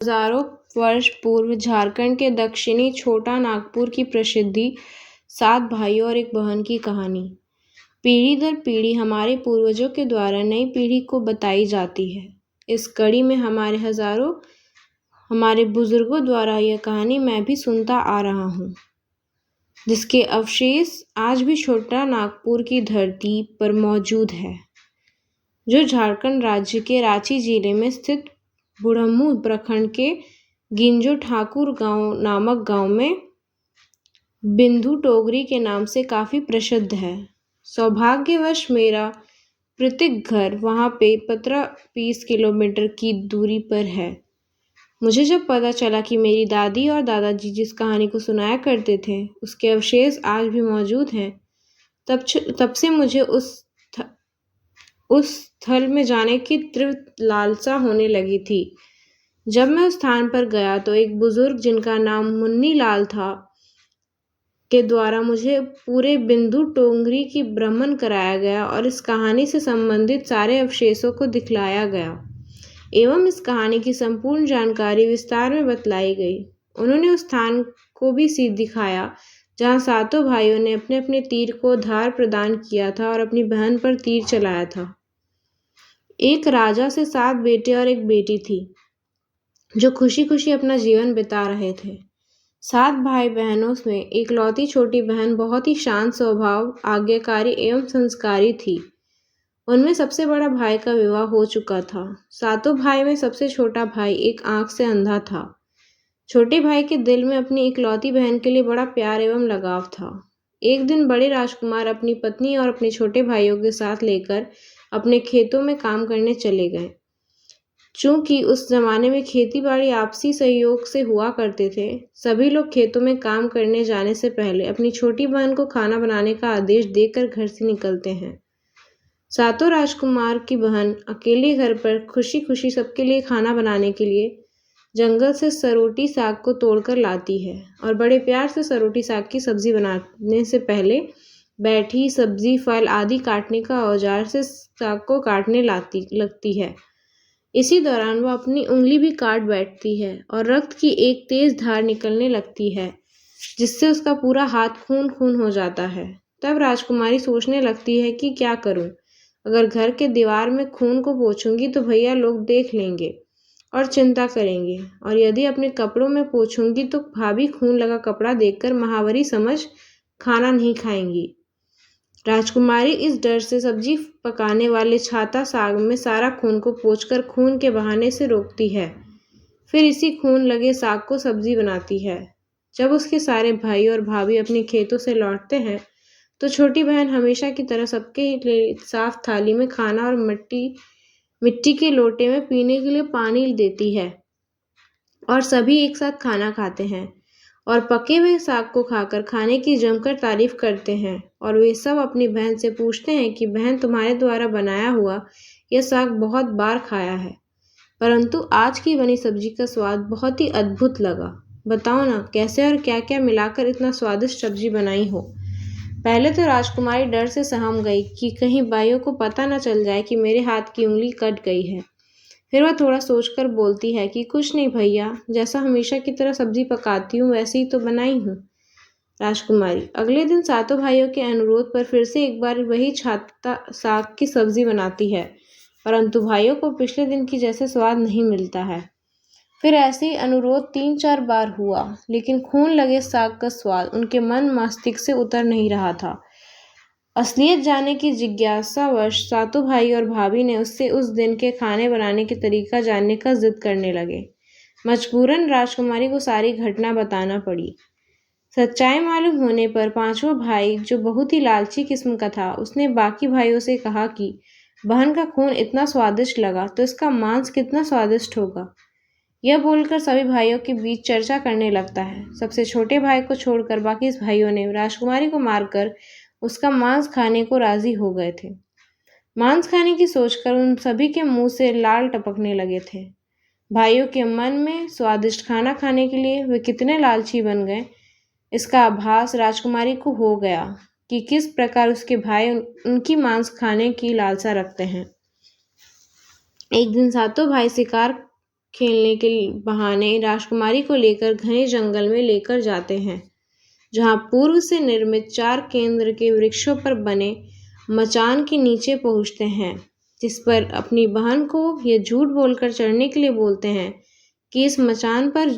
हजारों वर्ष पूर्व झारखंड के दक्षिणी छोटा नागपुर की प्रसिद्धि 7 भाइयों और एक बहन की कहानी पीढ़ी दर पीढ़ी हमारे पूर्वजों के द्वारा नई पीढ़ी को बताई जाती है। इस कड़ी में हमारे बुजुर्गों द्वारा यह कहानी मैं भी सुनता आ रहा हूँ, जिसके अवशेष आज भी छोटा नागपुर की धरती पर मौजूद है, जो झारखंड राज्य के रांची जिले में स्थित बुढ़मू प्रखंड के गिंजो ठाकुर गांव नामक गांव में बिंदु टोगरी के नाम से काफ़ी प्रसिद्ध है। सौभाग्यवश मेरा प्रत्येक घर वहाँ पे 15-20 किलोमीटर की दूरी पर है। मुझे जब पता चला कि मेरी दादी और दादाजी जिस कहानी को सुनाया करते थे उसके अवशेष आज भी मौजूद हैं, तब से मुझे उस स्थल में जाने की तीव्र लालसा होने लगी थी। जब मैं उस स्थान पर गया तो एक बुजुर्ग जिनका नाम मुन्नी लाल था के द्वारा मुझे पूरे बिंदु टोंगरी की भ्रमण कराया गया और इस कहानी से संबंधित सारे अवशेषों को दिखलाया गया एवं इस कहानी की संपूर्ण जानकारी विस्तार में बतलाई गई। उन्होंने उस स्थान को भी दिखाया जहाँ सातों भाइयों ने अपने अपने तीर को धार प्रदान किया था और अपनी बहन पर तीर चलाया था। एक राजा से 7 बेटे और एक बेटी थी जो खुशी खुशी अपना जीवन बिता रहे थे। 7 भाई बहनों में इकलौती छोटी बहन बहुत ही शांत स्वभाव, आज्ञाकारी एवं संस्कारी थी। उनमें सबसे बड़ा भाई का विवाह हो चुका था। सातों भाई में सबसे छोटा भाई एक आंख से अंधा था। छोटे भाई के दिल में अपनी इकलौती बहन के लिए बड़ा प्यार एवं लगाव था। एक दिन बड़े राजकुमार अपनी पत्नी और अपने छोटे भाइयों के साथ लेकर अपने खेतों में काम करने चले गए। चूंकि उस जमाने में खेती बाड़ी आपसी सहयोग से हुआ करते थे, सभी लोग खेतों में काम करने जाने से पहले अपनी छोटी बहन को खाना बनाने का आदेश देकर घर से निकलते हैं। सातों राजकुमार की बहन अकेले घर पर खुशी खुशी सबके लिए खाना बनाने के लिए जंगल से सरोटी साग को तोड़कर लाती है और बड़े प्यार से सरोटी साग की सब्जी बनाने से पहले बैठी सब्जी, फल आदि काटने का औजार से साग को काटने लगती है। इसी दौरान वह अपनी उंगली भी काट बैठती है और रक्त की एक तेज धार निकलने लगती है, जिससे उसका पूरा हाथ खून खून हो जाता है। तब राजकुमारी सोचने लगती है कि क्या करूं? अगर घर के दीवार में खून को पोंछूंगी तो भैया लोग देख लेंगे और चिंता करेंगे, और यदि अपने कपड़ों में पोंछूंगी तो भाभी खून लगा कपड़ा देखकर महावरी समझ खाना नहीं खाएंगी। राजकुमारी इस डर से सब्जी पकाने वाले छाता साग में सारा खून को पोंछकर खून के बहाने से रोकती है। फिर इसी खून लगे साग को सब्जी बनाती है। जब उसके सारे भाई और भाभी अपने खेतों से लौटते हैं तो छोटी बहन हमेशा की तरह सबके लिए साफ थाली में खाना और मिट्टी के लोटे में पीने के लिए पानी देती है और सभी एक साथ खाना खाते हैं और पके हुए साग को खाकर खाने की जमकर तारीफ करते हैं। और वे सब अपनी बहन से पूछते हैं कि बहन, तुम्हारे द्वारा बनाया हुआ यह साग बहुत बार खाया है, परंतु आज की बनी सब्जी का स्वाद बहुत ही अद्भुत लगा। बताओ ना, कैसे और क्या क्या मिलाकर इतना स्वादिष्ट सब्जी बनाई हो। पहले तो राजकुमारी डर से सहम गई कि कहीं भाइयों को पता न चल जाए कि मेरे हाथ की उंगली कट गई है। फिर वह थोड़ा सोचकर बोलती है कि कुछ नहीं भैया, जैसा हमेशा की तरह सब्जी पकाती हूँ वैसे ही तो बनाई हूँ। राजकुमारी अगले दिन सातों भाइयों के अनुरोध पर फिर से एक बार वही छाता साग की सब्जी बनाती है, परंतु भाइयों को पिछले दिन की जैसे स्वाद नहीं मिलता है। फिर ऐसे ही अनुरोध 3-4 बार हुआ, लेकिन खून लगे साग का स्वाद उनके मन मस्तिष्क से उतर नहीं रहा था। असलियत जानने की जिज्ञासावश सातों भाई और भाभी ने उससे उस दिन के खाने बनाने के तरीका जानने का जिद करने लगे। मजबूरन राजकुमारी को सारी घटना बताना पड़ी। सच्चाई मालूम होने पर पांचवा भाई, जो बहुत ही लालची किस्म का था, उसने बाकी भाइयों से कहा कि बहन का खून इतना स्वादिष्ट लगा तो इसका मांस कितना स्वादिष्ट होगा। यह बोलकर सभी भाइयों के बीच चर्चा करने लगता है। सबसे छोटे भाई को छोड़कर बाकी भाइयों ने राजकुमारी को मारकर उसका मांस खाने को राजी हो गए थे। मांस खाने की सोचकर उन सभी के मुंह से लाल टपकने लगे थे। भाइयों के मन में स्वादिष्ट खाना खाने के लिए वे कितने लालची बन गए, इसका आभास राजकुमारी को हो गया कि किस प्रकार उसके भाई उनकी मांस खाने की लालसा रखते हैं। एक दिन सातों भाई शिकार खेलने के बहाने राजकुमारी को लेकर घने जंगल में लेकर जाते हैं, जहां पूर्व से निर्मित 4 केंद्र के वृक्षों पर बने मचान के नीचे पहुंचते हैं, जिस पर अपनी बहन को यह झूठ बोलकर चढ़ने के लिए बोलते हैं कि इस मचान पर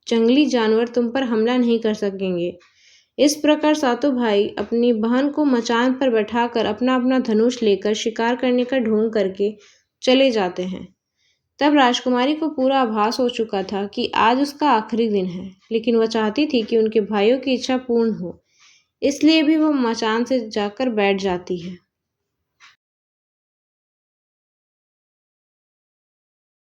जंगली जानवर तुम पर हमला नहीं कर सकेंगे। इस प्रकार सातों भाई अपनी बहन को मचान पर बैठाकर अपना अपना धनुष लेकर शिकार करने का ढोंग करके चले जाते हैं। तब राजकुमारी को पूरा आभास हो चुका था कि आज उसका आखिरी दिन है, लेकिन वह चाहती थी कि उनके भाइयों की इच्छा पूर्ण हो, इसलिए भी वह मचान से जाकर बैठ जाती है।